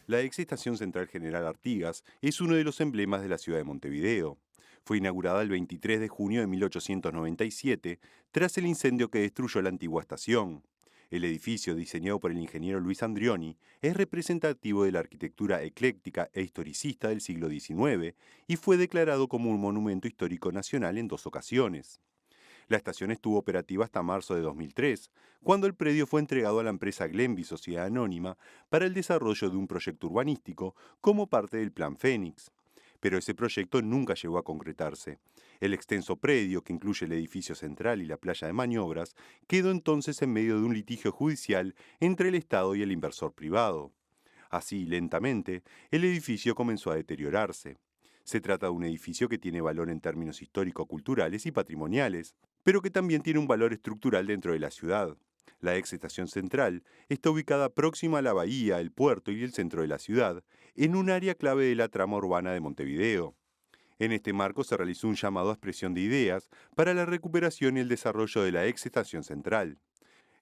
La ex Estación Central General Artigas es uno de los emblemas de la ciudad de Montevideo. Fue inaugurada el 23 de junio de 1897 tras el incendio que destruyó la antigua estación. El edificio, diseñado por el ingeniero Luis Andrioni, es representativo de la arquitectura ecléctica e historicista del siglo XIX y fue declarado como un monumento histórico nacional en 2 ocasiones. La estación estuvo operativa hasta marzo de 2003, cuando el predio fue entregado a la empresa Glenby Sociedad Anónima para el desarrollo de un proyecto urbanístico como parte del Plan Fénix. Pero ese proyecto nunca llegó a concretarse. El extenso predio, que incluye el edificio central y la playa de maniobras, quedó entonces en medio de un litigio judicial entre el Estado y el inversor privado. Así, lentamente, el edificio comenzó a deteriorarse. Se trata de un edificio que tiene valor en términos histórico-culturales y patrimoniales, pero que también tiene un valor estructural dentro de la ciudad. La ex estación central está ubicada próxima a la bahía, el puerto y el centro de la ciudad, en un área clave de la trama urbana de Montevideo. En este marco se realizó un llamado a expresión de ideas para la recuperación y el desarrollo de la ex estación central.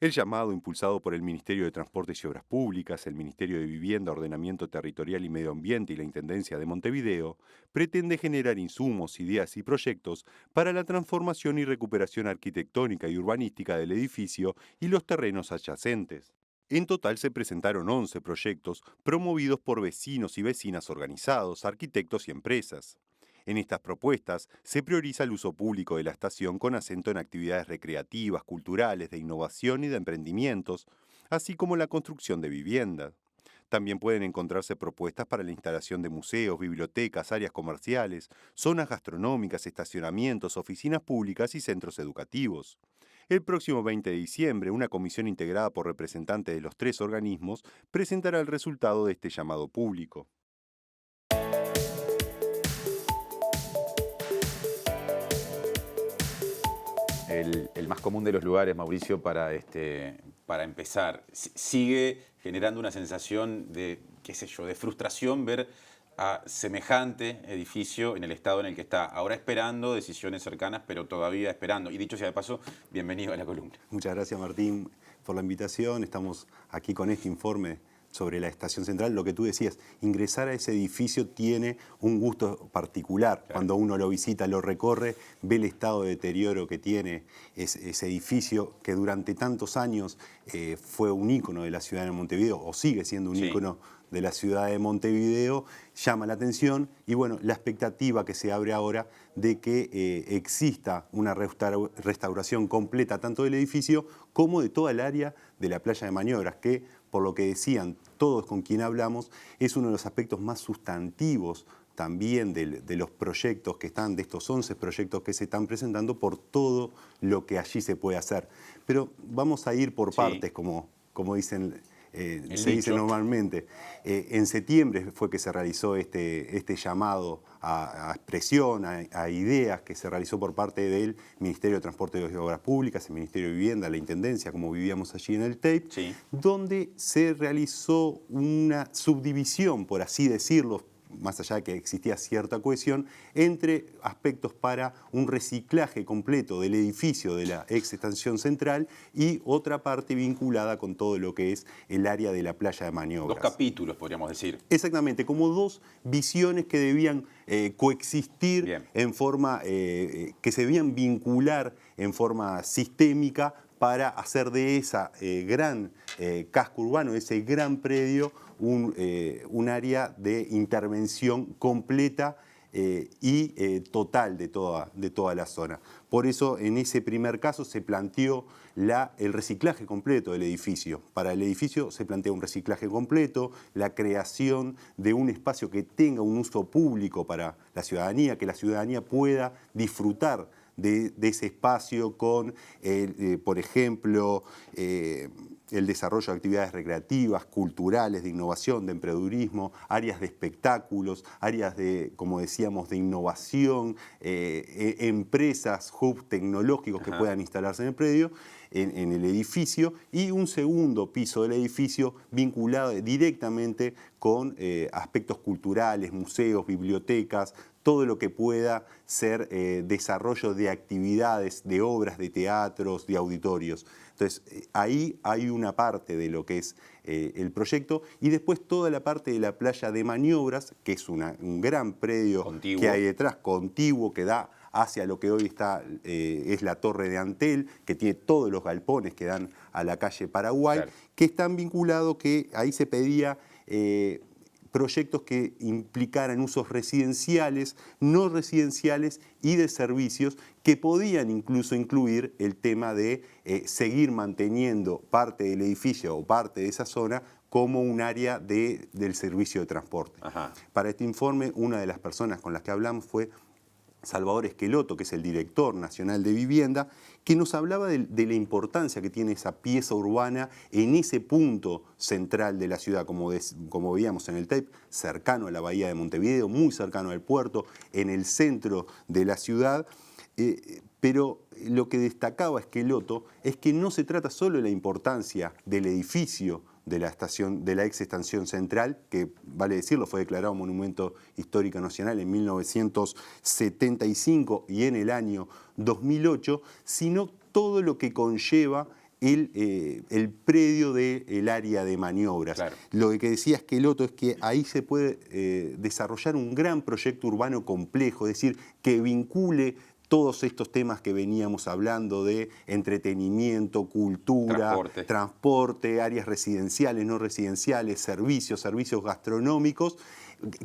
El llamado, impulsado por el Ministerio de Transportes y Obras Públicas, el Ministerio de Vivienda, Ordenamiento Territorial y Medio Ambiente y la Intendencia de Montevideo, pretende generar insumos, ideas y proyectos para la transformación y recuperación arquitectónica y urbanística del edificio y los terrenos adyacentes. En total se presentaron 11 proyectos promovidos por vecinos y vecinas organizados, arquitectos y empresas. En estas propuestas se prioriza el uso público de la estación con acento en actividades recreativas, culturales, de innovación y de emprendimientos, así como la construcción de viviendas. También pueden encontrarse propuestas para la instalación de museos, bibliotecas, áreas comerciales, zonas gastronómicas, estacionamientos, oficinas públicas y centros educativos. El próximo 20 de diciembre, una comisión integrada por representantes de los 3 organismos presentará el resultado de este llamado público. El más común de los lugares, Mauricio, para empezar. Sigue generando una sensación de, qué sé yo, de frustración ver a semejante edificio en el estado en el que está. Ahora esperando decisiones cercanas, pero todavía esperando. Y dicho sea de paso, bienvenido a la columna. Muchas gracias, Martín, por la invitación. Estamos aquí con este informe sobre la estación central. Lo que tú decías, ingresar a ese edificio tiene un gusto particular. Claro. Cuando uno lo visita, lo recorre, ve el estado de deterioro que tiene ese edificio que durante tantos años fue un ícono de la ciudad de Montevideo, o sigue siendo un Sí. ícono de la ciudad de Montevideo, llama la atención y bueno, la expectativa que se abre ahora de que exista una restauración completa tanto del edificio como de toda el área de la playa de maniobras, que por lo que decían todos con quien hablamos, es uno de los aspectos más sustantivos también de los proyectos que están, de estos 11 proyectos que se están presentando, por todo lo que allí se puede hacer. Pero vamos a ir por Sí. partes, como dicen, se dice dicho. normalmente. En septiembre fue que se realizó este llamado a expresión, a ideas que se realizó por parte del Ministerio de Transporte y Obras Públicas, el Ministerio de Vivienda, la Intendencia, como vivíamos allí en el TAPE, Sí. donde se realizó una subdivisión, por así decirlo, más allá de que existía cierta cohesión, entre aspectos para un reciclaje completo del edificio de la ex estación central y otra parte vinculada con todo lo que es el área de la playa de maniobras. 2 capítulos, podríamos decir. Exactamente, como 2 visiones que debían coexistir Bien. en forma, que se debían vincular en forma sistémica para hacer de esa gran casco urbano, ese gran predio, un área de intervención completa y total de toda la zona. Por eso, en ese primer caso se planteó el reciclaje completo del edificio. Para el edificio se plantea un reciclaje completo, la creación de un espacio que tenga un uso público para la ciudadanía, que la ciudadanía pueda disfrutar de ese espacio con, por ejemplo, el desarrollo de actividades recreativas, culturales, de innovación, de emprendedurismo, áreas de espectáculos, áreas de, como decíamos, de innovación, empresas, hubs tecnológicos que puedan instalarse en el predio, en el edificio, y un segundo piso del edificio vinculado directamente con aspectos culturales, museos, bibliotecas, todo lo que pueda ser desarrollo de actividades, de obras, de teatros, de auditorios. Entonces, ahí hay una parte de lo que es el proyecto, y después toda la parte de la playa de maniobras, que es un gran predio Contiguo. que hay detrás, contiguo, que da hacia lo que hoy es la Torre de Antel, que tiene todos los galpones que dan a la calle Paraguay, Claro. que están vinculados, que ahí se pedía proyectos que implicaran usos residenciales, no residenciales y de servicios, que podían incluso incluir el tema de seguir manteniendo parte del edificio o parte de esa zona como un área del servicio de transporte. Ajá. Para este informe, una de las personas con las que hablamos fue Salvador Esqueloto, que es el director nacional de vivienda, que nos hablaba de la importancia que tiene esa pieza urbana en ese punto central de la ciudad, como veíamos en el tape, cercano a la bahía de Montevideo, muy cercano al puerto, en el centro de la ciudad. Pero lo que destacaba Esqueloto es que no se trata solo de la importancia del edificio de la ex estación central, que, vale decirlo, fue declarado Monumento Histórico Nacional en 1975 y en el año 2008, sino todo lo que conlleva el predio del área de maniobras. Claro. Lo que decía Esqueloto es que ahí se puede desarrollar un gran proyecto urbano complejo, es decir, que vincule todos estos temas que veníamos hablando de entretenimiento, cultura, transporte, áreas residenciales, no residenciales, servicios gastronómicos,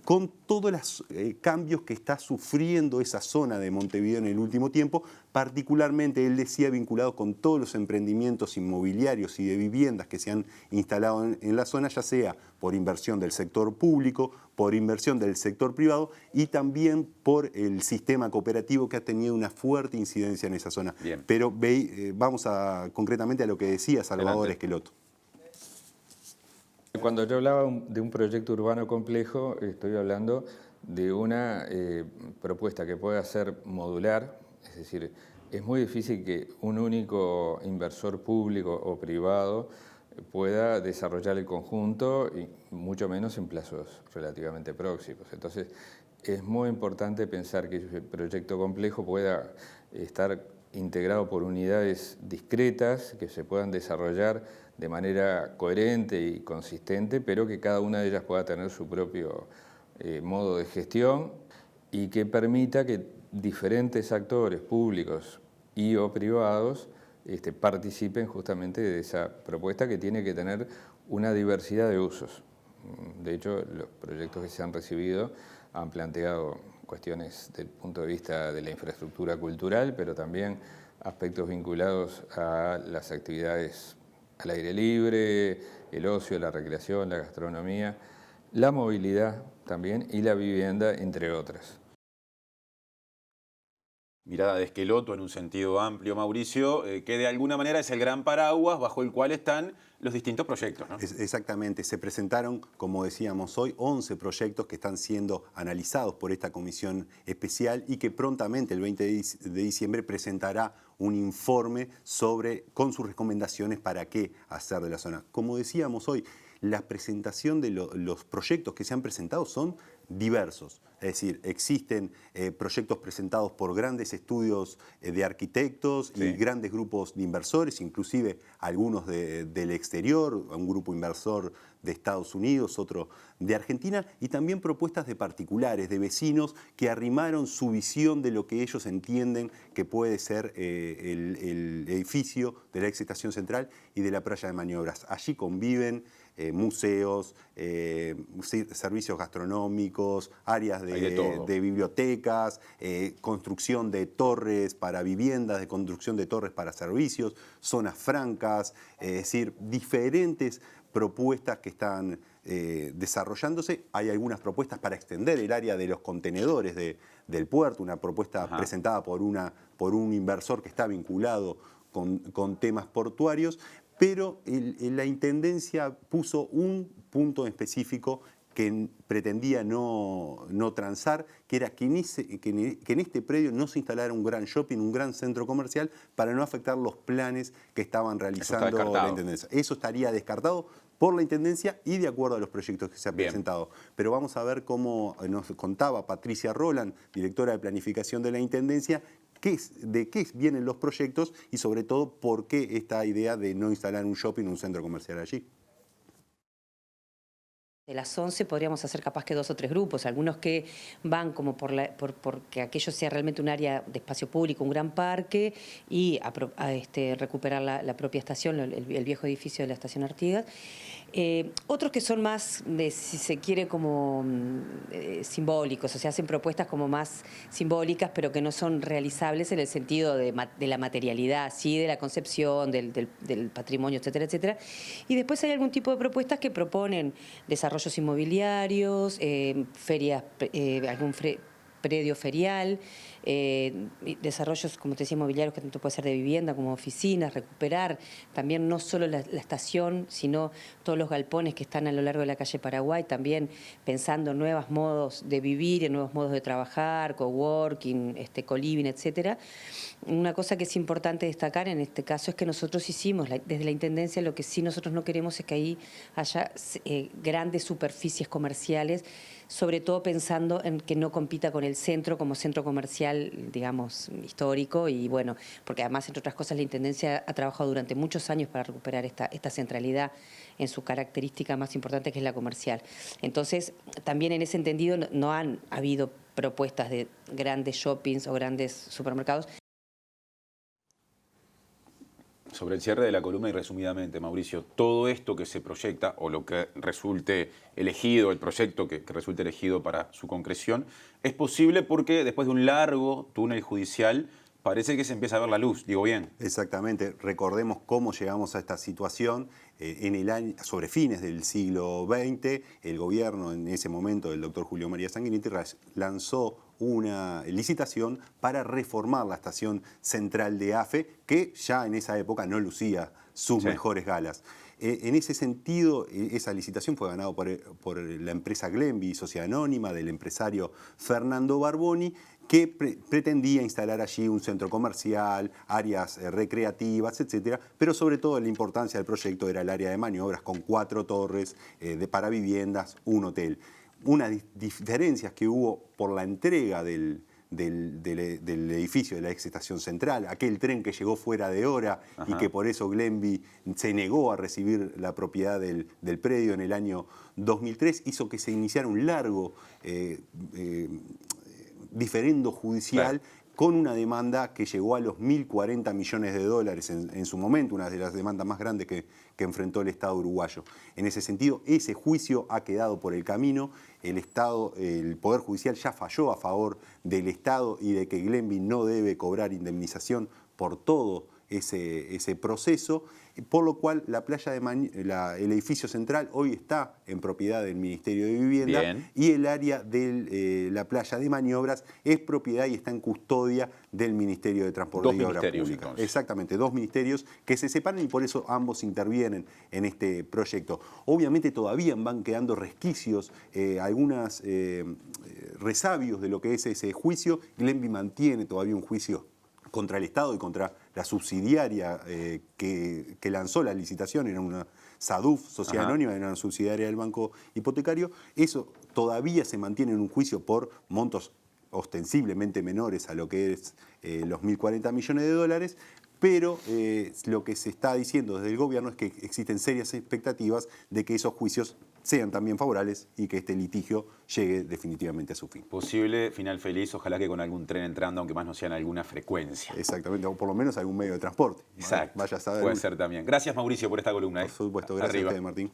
con todos los cambios que está sufriendo esa zona de Montevideo en el último tiempo, particularmente, él decía, vinculado con todos los emprendimientos inmobiliarios y de viviendas que se han instalado en la zona, ya sea por inversión del sector público, por inversión del sector privado y también por el sistema cooperativo que ha tenido una fuerte incidencia en esa zona. Bien. Pero vamos concretamente a lo que decía Salvador Esqueloto. Cuando yo hablaba de un proyecto urbano complejo, estoy hablando de una propuesta que pueda ser modular, es decir, es muy difícil que un único inversor público o privado pueda desarrollar el conjunto, y mucho menos en plazos relativamente próximos. Entonces, es muy importante pensar que el proyecto complejo pueda estar integrado por unidades discretas que se puedan desarrollar de manera coherente y consistente, pero que cada una de ellas pueda tener su propio modo de gestión y que permita que diferentes actores públicos y o privados participen justamente de esa propuesta, que tiene que tener una diversidad de usos. De hecho, los proyectos que se han recibido han planteado cuestiones del punto de vista de la infraestructura cultural, pero también aspectos vinculados a las actividades al aire libre, el ocio, la recreación, la gastronomía, la movilidad también y la vivienda, entre otras. Mirada de Esqueloto en un sentido amplio, Mauricio, que de alguna manera es el gran paraguas bajo el cual están los distintos proyectos, ¿no? Exactamente, se presentaron, como decíamos hoy, 11 proyectos que están siendo analizados por esta comisión especial y que prontamente, el 20 de diciembre, presentará un informe con sus recomendaciones para qué hacer de la zona. Como decíamos hoy, la presentación de los proyectos que se han presentado son diversos. Es decir, existen proyectos presentados por grandes estudios de arquitectos y grandes grupos de inversores, inclusive algunos del exterior, un grupo inversor de Estados Unidos, otro de Argentina, y también propuestas de particulares, de vecinos que arrimaron su visión de lo que ellos entienden que puede ser el edificio de la ex estación central y de la playa de maniobras. Allí conviven museos, servicios gastronómicos, áreas de bibliotecas, construcción de torres para viviendas, de construcción de torres para servicios, zonas francas, es decir, diferentes propuestas que están desarrollándose. Hay algunas propuestas para extender el área de los contenedores del puerto, una propuesta presentada por un inversor que está vinculado con temas portuarios, pero la Intendencia puso un punto específico que pretendía no transar, que era que en este predio no se instalara un gran shopping, un gran centro comercial, para no afectar los planes que estaban realizando la Intendencia. Eso estaría descartado por la Intendencia y de acuerdo a los proyectos que se han Bien. presentado. Pero vamos a ver cómo nos contaba Patricia Roland, directora de Planificación de la Intendencia, de qué vienen los proyectos y sobre todo por qué esta idea de no instalar un shopping, un centro comercial allí. De las 11 podríamos hacer capaz que 2 o 3 grupos, algunos que van como porque aquello sea realmente un área de espacio público, un gran parque, y recuperar la propia estación, el viejo edificio de la estación Artigas. Otros que son más, si se quiere, como simbólicos, o sea, hacen propuestas como más simbólicas, pero que no son realizables en el sentido de la materialidad, sí, de la concepción, del patrimonio, etcétera, etcétera. Y después hay algún tipo de propuestas que proponen desarrollos inmobiliarios, ferias, algún predio ferial, desarrollos, como te decía, inmobiliarios que tanto puede ser de vivienda como oficinas, recuperar también no solo la estación, sino todos los galpones que están a lo largo de la calle Paraguay, también pensando en nuevos modos de vivir, en nuevos modos de trabajar, coworking, co-living, etcétera. Una cosa que es importante destacar en este caso es que nosotros hicimos, desde la Intendencia, lo que sí nosotros no queremos es que ahí haya grandes superficies comerciales, sobre todo pensando en que no compita con el centro como centro comercial, digamos, histórico, y bueno, porque además, entre otras cosas, la Intendencia ha trabajado durante muchos años para recuperar esta centralidad en su característica más importante, que es la comercial. Entonces, también en ese entendido no han habido propuestas de grandes shoppings o grandes supermercados. Sobre el cierre de la columna y resumidamente, Mauricio, todo esto que se proyecta o lo que resulte elegido, el proyecto que resulte elegido para su concreción, es posible porque después de un largo túnel judicial parece que se empieza a ver la luz, digo bien. Exactamente, recordemos cómo llegamos a esta situación. Sobre fines del siglo XX, el gobierno en ese momento del doctor Julio María Sanguinetti lanzó una licitación para reformar la estación central de AFE, que ya en esa época no lucía sus mejores galas. En ese sentido, esa licitación fue ganada por la empresa Glenby, sociedad anónima del empresario Fernando Barboni, que pretendía instalar allí un centro comercial, áreas recreativas, etcétera, pero sobre todo la importancia del proyecto era el área de maniobras con 4 torres para viviendas, un hotel. Unas diferencias que hubo por la entrega del edificio de la ex estación central, aquel tren que llegó fuera de hora. Ajá. Y que por eso Glenby se negó a recibir la propiedad del predio en el año 2003, hizo que se iniciara un largo diferendo judicial, claro, con una demanda que llegó a los 1.040 millones de dólares en su momento, una de las demandas más grandes que enfrentó el Estado uruguayo. En ese sentido, ese juicio ha quedado por el camino. El Poder Judicial ya falló a favor del Estado y de que Glenby no debe cobrar indemnización por todo ese proceso, por lo cual la playa el edificio central hoy está en propiedad del Ministerio de Vivienda. Bien. Y el área de la playa de maniobras es propiedad y está en custodia del Ministerio de Transporte y Obras Públicas. Entonces. Exactamente, 2 ministerios que se separan y por eso ambos intervienen en este proyecto. Obviamente todavía van quedando resquicios, algunos resabios de lo que es ese juicio. Glenby mantiene todavía un juicio contra el Estado y contra la subsidiaria que lanzó la licitación, era una SADUF, Sociedad Anónima, era una subsidiaria del Banco Hipotecario. Eso todavía se mantiene en un juicio por montos ostensiblemente menores a lo que es los 1.040 millones de dólares, pero lo que se está diciendo desde el gobierno es que existen serias expectativas de que esos juicios sean también favorables y que este litigio llegue definitivamente a su fin. Posible final feliz, ojalá que con algún tren entrando, aunque más no sea en alguna frecuencia. Exactamente, o por lo menos algún medio de transporte. Exacto, vaya a saber. Puede ser también. Gracias, Mauricio, por esta columna. Por supuesto, gracias a usted, Martín.